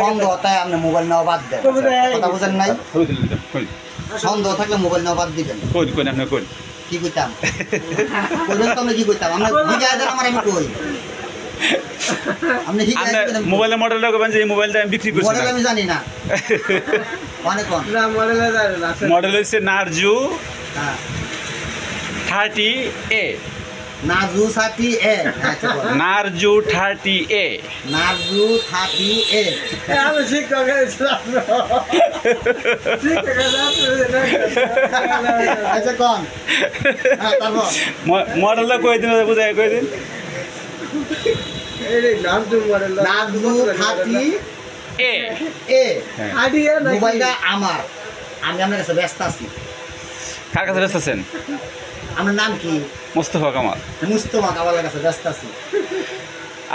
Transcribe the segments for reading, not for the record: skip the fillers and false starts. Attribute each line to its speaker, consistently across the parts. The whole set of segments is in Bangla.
Speaker 1: সন্দেহ তাই আপনি মোবাইল নেওয়া বাদ দেন, কথা বুঝেন নাই? সন্দেহ থাকলে মোবাইল নেওয়া বাদ দিবেন। কি কইতাম কইবেন তো? আমরা কি কইতাম? আমরা হিগায় দেন আমার, আমি কই আপনি হিগায় দেন।
Speaker 2: মোবাইলের মডেলটা কইবেন যে এই মোবাইলটা আমি বিক্রি করছি।
Speaker 1: মডেল আমি জানি না, অনেক কোন
Speaker 3: না মডেলে জানি না।
Speaker 2: মডেল হচ্ছে নারজু
Speaker 1: হ্যাঁ
Speaker 2: 30A।
Speaker 1: নাজু 30A। আচ্ছা বল।
Speaker 2: নারজু 30A।
Speaker 1: নাজু 30A।
Speaker 3: আমি শিক্ষক ছিলাম। শিক্ষক
Speaker 1: আচ্ছা কোন? হ্যাঁ তারপর
Speaker 2: মডেলটা কই দিন, বুঝাই কই দিন।
Speaker 3: এই Naju model.
Speaker 1: Naju 30A।
Speaker 3: Idea না
Speaker 1: মোবাইলটা আমার, আমি আপনার কাছে ব্যস্ত আছি।
Speaker 2: কার কাছে ব্যস্ত আছেন?
Speaker 1: আমার নাম কি?
Speaker 2: মোস্তফা কামাল।
Speaker 1: মুস্তফা কামালের কাছে ব্যস্ত আছি।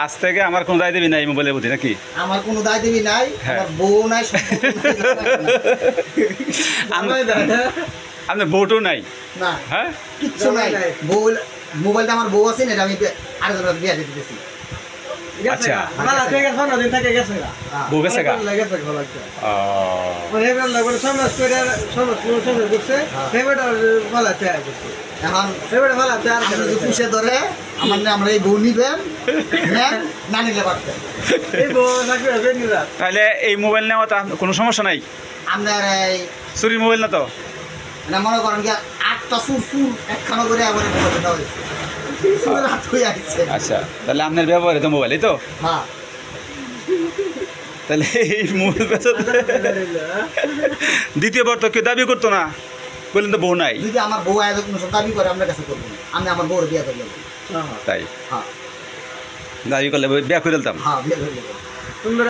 Speaker 2: আজ থেকে আমার কোনো দায় দেবি নাই মোবাইলের প্রতি, নাকি?
Speaker 1: আমার কোনো দায় দেবী নাই,
Speaker 2: হ্যাঁ।
Speaker 1: আমার বউ নাই,
Speaker 2: আপনার বউটাও নাই?
Speaker 1: না
Speaker 2: হ্যাঁ,
Speaker 1: কিচ্ছু নাই। বউ মোবাইলটা আমার বউ আছে না, এটা আমি আরেকজনের বিয়ে দিতে দিতেছি।
Speaker 2: আচ্ছা।
Speaker 3: ভালো থেকে গেছে না, দিন থেকে গেছে না।
Speaker 2: বউ গেছে গা?
Speaker 3: লাগেছে ভালো লাগছে।
Speaker 2: ও,
Speaker 3: মানে এবার লাগবে সমাজ করে সমাজ করছে। এবারে ভালো আছে আর কিছু।
Speaker 1: এখন
Speaker 3: এবারে ভালো আছে আর
Speaker 1: আপনি যদি পুষে ধরে আমার না, আমরা এই বউ নিবেন, নেন, না নিলে পারতেন।
Speaker 3: এই বউ থাকবে বেনিরা।
Speaker 2: তাহলে এই মোবাইল নেওয়া তো কোনো সমস্যা নাই?
Speaker 1: আপনার এই
Speaker 2: চুরির মোবাইল না তো?
Speaker 1: না মনে করেন কি 8টা সুর একখানা করে আবার মোবাইল দেওয়া হয়েছে, রাত হয়ে আসছে।
Speaker 2: আচ্ছা, তাহলে আপনার ব্যবহারে তো মোবাইল, এই তো?
Speaker 1: হ্যাঁ
Speaker 2: তাহলে এই মোবাইল বেচাতে দ্বিতীয়বার তো কেউ দাবি করতো না, বললেন তো বউ নাই।
Speaker 1: যদি আমার বউ আয়োজন কোনো দাবি করে আপনার কাছে করবো না, আমি আমার বউর বিয়ে করে নেবো।
Speaker 2: তাই
Speaker 1: হ্যাঁ
Speaker 2: দাবি করলে বিয়া করে দিতাম।
Speaker 1: হ্যাঁ বিয়ে করে নেবো।